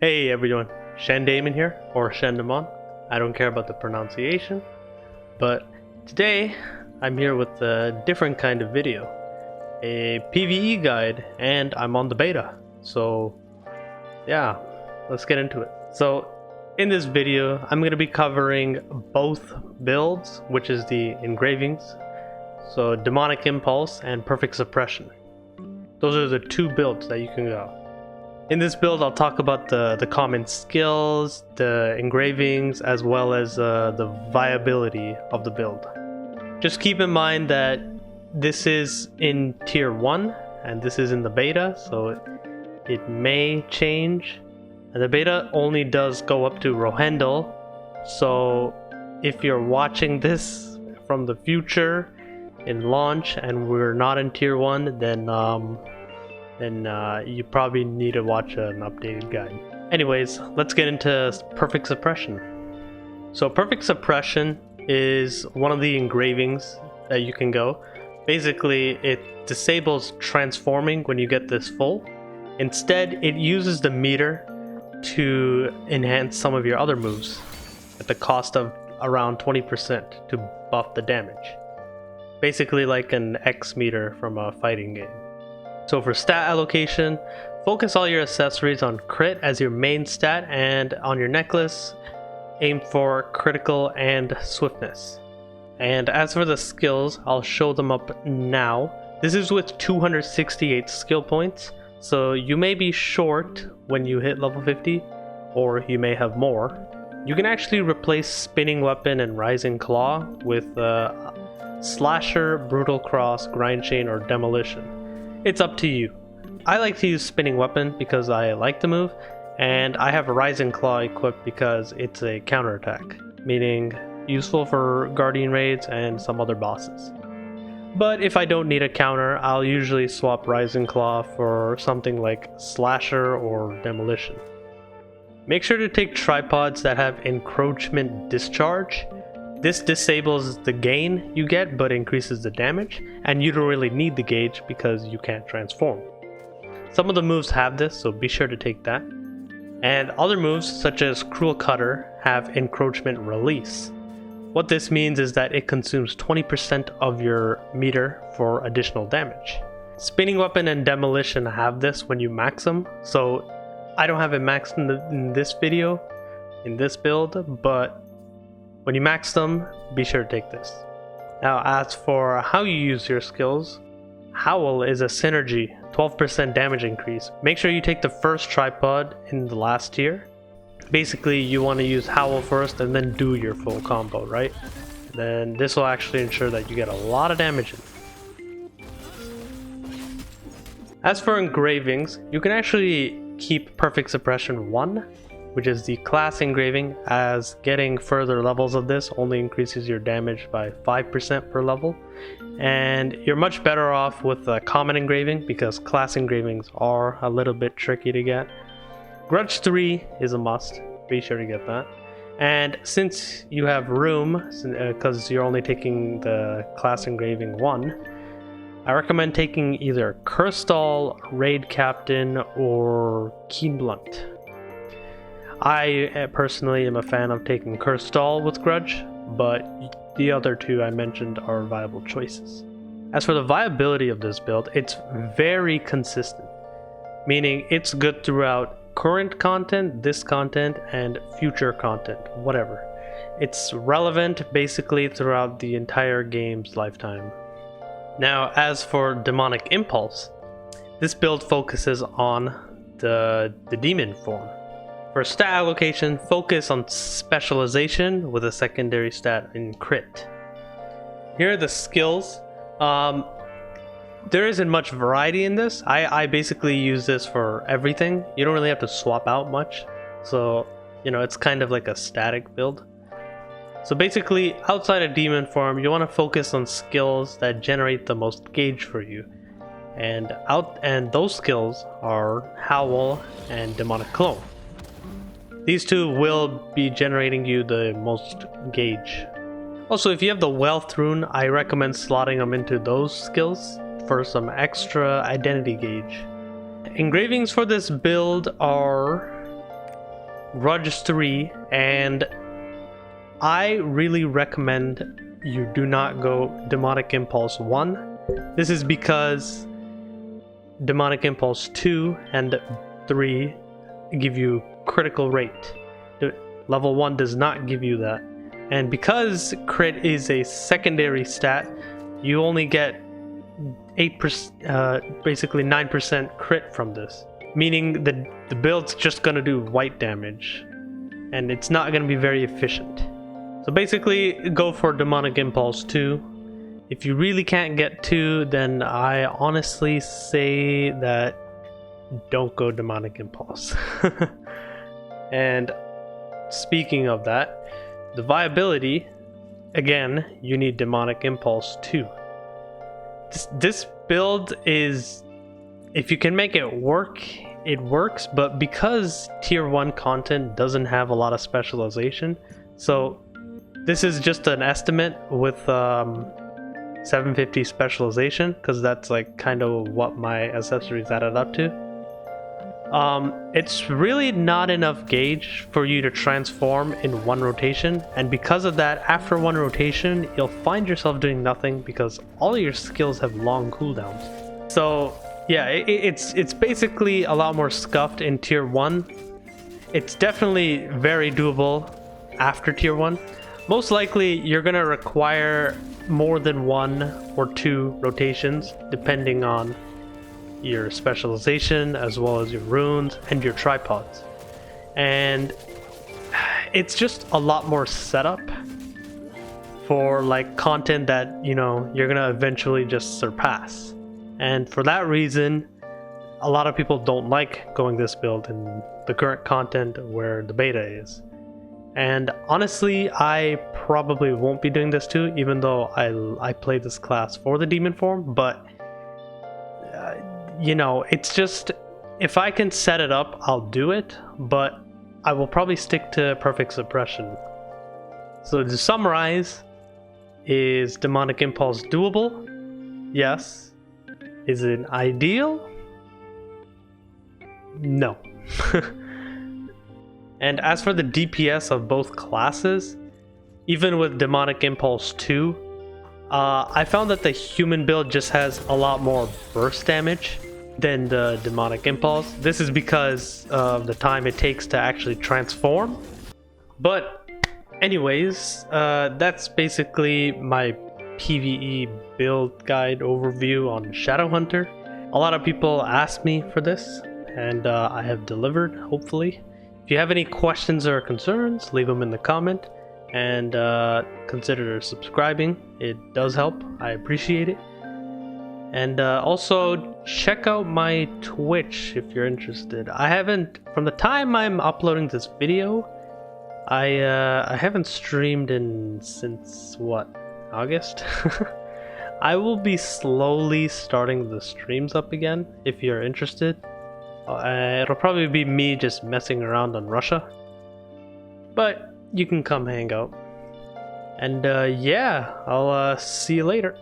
Hey everyone, Shandamon here, or Shandamon. I don't care about the pronunciation, but today I'm here with a different kind of video, a PvE guide, and I'm on the beta. So yeah, let's get into it. So in this video, I'm going to be covering both builds, which is the Engravings, so Demonic Impulse and Perfect Suppression. Those are the two builds that you can go. In this build, I'll talk about the common skills, the engravings, as well as the viability of the build. Just keep in mind that this is in tier 1 and this is in the beta, so it may change. And the beta only does go up to Rohendel, so if you're watching this from the future in launch and we're not in tier 1, then you probably need to watch an updated guide. Anyways, let's get into Perfect Suppression. So Perfect Suppression is one of the engravings that you can go. Basically, it disables transforming when you get this full. Instead, it uses the meter to enhance some of your other moves at the cost of around 20% to buff the damage. Basically like an X meter from a fighting game. So for stat allocation, focus all your accessories on crit as your main stat, and on your necklace, aim for critical and swiftness. And as for the skills, I'll show them up now. This is with 268 skill points, so you may be short when you hit level 50, or you may have more. You can actually replace Spinning Weapon and Rising Claw with Slasher, Brutal Cross, Grind Chain, or Demolition. It's up to you. I like to use Spinning Weapon because I like the move, and I have Rising Claw equipped because it's a counterattack, meaning useful for Guardian Raids and some other bosses. But if I don't need a counter, I'll usually swap Rising Claw for something like Slasher or Demolition. Make sure to take tripods that have Encroachment Discharge. This disables the gain you get but increases the damage, and you don't really need the gauge because you can't transform. Some of the moves have this, so be sure to take that. And other moves such as Cruel Cutter have Encroachment Release. What this means is that it consumes 20% of your meter for additional damage. Spinning Weapon and Demolition have this when you max them, so I don't have it maxed in this video, in this build, but when you max them, be sure to take this. Now, as for how you use your skills, Howl is a synergy, 12% damage increase. Make sure you take the first tripod in the last tier. Basically, you want to use Howl first and then do your full combo, right? Then this will actually ensure that you get a lot of damage in. As for engravings, you can actually keep Perfect Suppression 1, which is the class engraving, as getting further levels of this only increases your damage by 5% per level. And you're much better off with a common engraving because class engravings are a little bit tricky to get. Grudge 3 is a must, be sure to get that. And since you have room, because you're only taking the class engraving 1, I recommend taking either Cursed-Doll, Raid Captain, or Keen Blunt. I personally am a fan of taking Cursed-Doll with Grudge, but the other two I mentioned are viable choices. As for the viability of this build, it's very consistent, meaning it's good throughout current content, this content, and future content, whatever. It's relevant basically throughout the entire game's lifetime. Now, as for Demonic Impulse, this build focuses on the demon form. For stat allocation, focus on specialization with a secondary stat in crit. Here are the skills. There isn't much variety in this. I basically use this for everything. You don't really have to swap out much. So, it's kind of like a static build. So basically, outside of demon form, you want to focus on skills that generate the most gauge for you. And those skills are Howl and Demonic Clone. These two will be generating you the most gauge. Also, if you have the Wealth rune, I recommend slotting them into those skills for some extra identity gauge. Engravings for this build are Grudge 3, and I really recommend you do not go Demonic Impulse 1. This is because Demonic Impulse 2 and 3 give you critical rate. Level 1 does not give you that. And because crit is a secondary stat, you only get 8%, basically 9% crit from this. Meaning the build's just gonna do white damage. And it's not gonna be very efficient. So basically, go for Demonic Impulse 2. If you really can't get 2, then I honestly say that don't go Demonic Impulse. And speaking of that, the Viability, again, you need Demonic Impulse 2. This build is, if you can make it work, it works, but because tier 1 content doesn't have a lot of specialization, so this is just an estimate with 750 specialization, because that's like kind of what my accessories added up to. It's really not enough gauge for you to transform in one rotation, and because of that, after one rotation, you'll find yourself doing nothing because all your skills have long cooldowns. So yeah, it's basically a lot more scuffed in tier 1. It's definitely very doable after tier 1. Most likely you're gonna require more than 1 or 2 rotations depending on your specialization as well as your runes and your tripods. And it's just a lot more setup for like content that, you know, you're gonna eventually just surpass. And for that reason, a lot of people don't like going this build in the current content where the beta is. And honestly, I probably won't be doing this too, even though I play this class for the demon form, but you know, it's just, if I can set it up, I'll do it, but I will probably stick to Perfect Suppression. So to summarize, is Demonic Impulse doable? Yes. Is it ideal? No. And as for the DPS of both classes, even with Demonic Impulse 2, I found that the human build just has a lot more burst damage than the Demonic Impulse. This is because of the time it takes to actually transform. But anyways, that's basically my PvE build guide overview on Shadowhunter. A lot of people asked me for this, and I have delivered, hopefully. If you have any questions or concerns, leave them in the comment, and consider subscribing. It does help. I appreciate it. And also check out my Twitch if you're interested. I haven't, from the time I'm uploading this video, I haven't streamed since what, August? I will be slowly starting the streams up again if you're interested. It'll probably be me just messing around on Russia, but you can come hang out. And yeah, I'll see you later.